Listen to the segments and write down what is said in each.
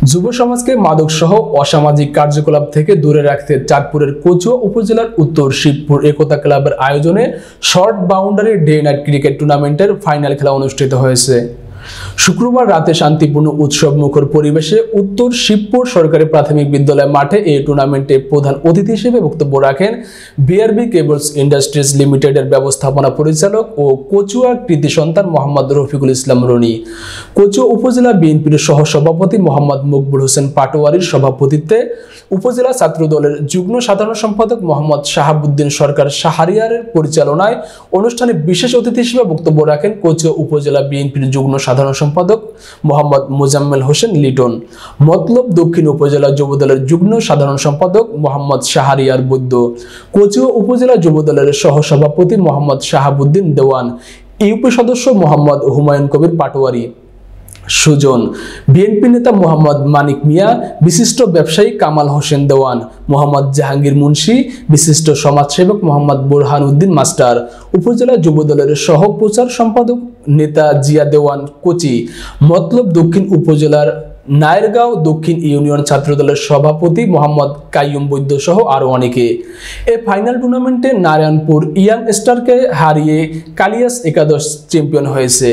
যুব সমাজকে মাদক সহ অসামাজিক কার্যকলাপ থেকে দূরে রাখতে চাঁদপুরের কচুয়া উপজেলার উত্তর শিবপুর একতা ক্লাবের আয়োজনে short boundary day night cricket টুর্নামেন্টের ফাইনাল খেলা অনুষ্ঠিত হয়েছে। শুক্রবার রাতে শান্তিপূর্ণ উৎসব মুখর পরিবেশে উত্তর শিবপুর সরকারি প্রাথমিক বিদ্যালয় মাঠে এই টুর্নামেন্টে প্রধান অতিথি হিসেবে বক্তব্য রাখেন বিআরবি কেবলস ইন্ডাস্ট্রিজ লিমিটেডের ব্যবস্থাপনা পরিচালক ও কচুয়া কৃতি সন্তান মোহাম্মদ রফিকুল ইসলাম রনি। কচুয়া উপজেলা বিএনপির সহসভাপতি মোহাম্মদ মকবুল হোসেন পাটোয়ারির সভাপতিত্বে উপজেলা ছাত্র দলের যুগ্ম সাধারণ সম্পাদক মোহাম্মদ শাহাবুদ্দিন সরকার শাহরিয়ারের পরিচালনায় অনুষ্ঠানে বিশেষ অতিথি হিসেবে বক্তব্য রাখেন কচুয়া উপজেলা বিএনপির যুগ্ম সাধারণ সম্পাদক মোহাম্মদ মোজাম্মেল হোসেন লিটন। মতলব দক্ষিণ উপজেলা যুবদলের যুগ্ম সাধারণ সম্পাদক মোহাম্মদ শাহরিয়ার বৈদ্য, কচুয়া উপজেলা যুবদলের সহসভাপতি মোহাম্মদ শাহাবুদ্দিন দেওয়ান, ইউপি সদস্য মোহাম্মদ হুমায়ুন কবির পাটোয়ারি সুজন, বিএনপি নেতা মোহাম্মদ মানিক মিয়া, বিশিষ্ট ব্যবসায়ী কামাল হোসেন দেওয়ান, মোহাম্মদ জাহাঙ্গীর মুন্সি, বিশিষ্ট সমাজসেবক মোহাম্মদ বুরহান উদ্দিন মাস্টার, উপজেলা যুবদলের সহ প্রচার সম্পাদক নেতা জিয়া দেওয়ান কোচি, মতলব দক্ষিণ উপজেলার নায়েরগাঁও দক্ষিণ ইউনিয়ন ছাত্রদলের সভাপতি মোহাম্মদ কাইয়ুম বৈদ্য সহ আরো অনেকে। এই ফাইনাল টুর্নামেন্টে নারায়ণপুর ইয়াং স্টারকে হারিয়ে কালিয়াস একাদশ চ্যাম্পিয়ন হয়েছে।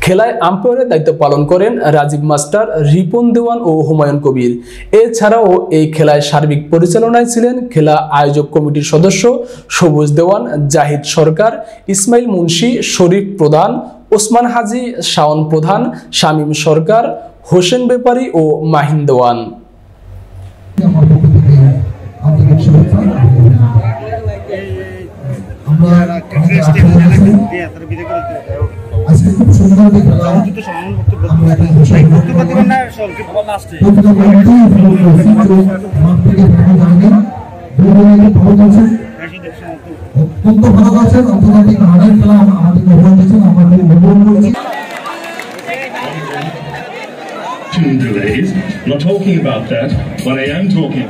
খেলায় আম্পায়ারের দায়িত্ব পালন করেন রাজীব মাস্টার, রিপন দেওয়ান ও হুমায়ুন কবির। এছাড়াও এই খেলায় সার্বিক পরিচালনায় ছিলেন খেলা আয়োজক কমিটির সদস্য সবুজ দেওয়ান, জাহিদ সরকার, ইসমাইল মুন্সি, শরীফ প্রধান, ওসমান হাজি, শাওন প্রধান, শামীম সরকার, হোসেন ব্যাপারী ও মাহিন দেওয়ান। Delays. I'm not talking about that, but I am talking